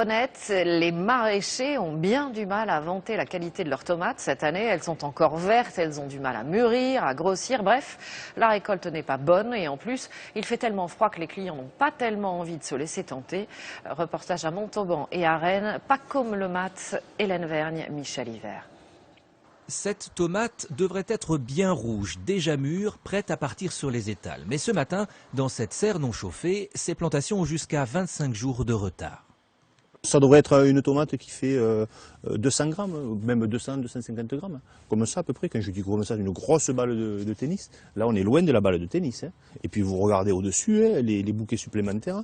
Honnête, les maraîchers ont bien du mal à vanter la qualité de leurs tomates cette année. Elles sont encore vertes, elles ont du mal à mûrir, à grossir. Bref, la récolte n'est pas bonne et en plus, il fait tellement froid que les clients n'ont pas tellement envie de se laisser tenter. Reportage à Montauban et à Rennes, pas comme le mat, Hélène Vergne, Michel Hiver. Cette tomate devrait être bien rouge, déjà mûre, prête à partir sur les étals. Mais ce matin, dans cette serre non chauffée, ces plantations ont jusqu'à 25 jours de retard. Ça devrait être une tomate qui fait 200 grammes, même 200, 250 grammes. Comme ça à peu près, quand je dis comme ça, une grosse balle de tennis. Là on est loin de la balle de tennis. Et puis vous regardez au-dessus les bouquets supplémentaires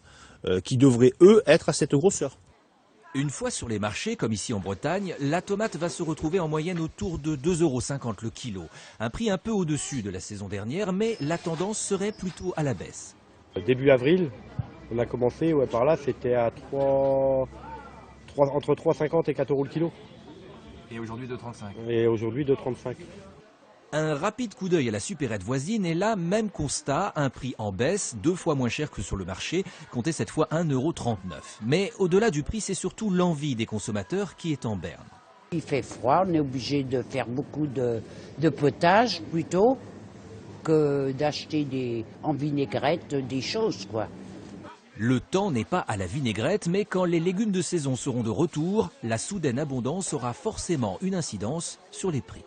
qui devraient eux être à cette grosseur. Une fois sur les marchés, comme ici en Bretagne, la tomate va se retrouver en moyenne autour de 2,50 € le kilo. Un prix un peu au-dessus de la saison dernière, mais la tendance serait plutôt à la baisse. Début avril, on a commencé, par là c'était à entre 3,50 et 4 € le kilo. Et aujourd'hui 2,35 €. Et aujourd'hui 2,35 €. Un rapide coup d'œil à la supérette voisine et là, même constat, un prix en baisse, 2 fois moins cher que sur le marché, comptez cette fois 1,39 €. Mais au-delà du prix, c'est surtout l'envie des consommateurs qui est en berne. Il fait froid, on est obligé de faire beaucoup de potage plutôt que d'acheter en vinaigrette des choses, quoi. Le temps n'est pas à la vinaigrette, mais quand les légumes de saison seront de retour, la soudaine abondance aura forcément une incidence sur les prix.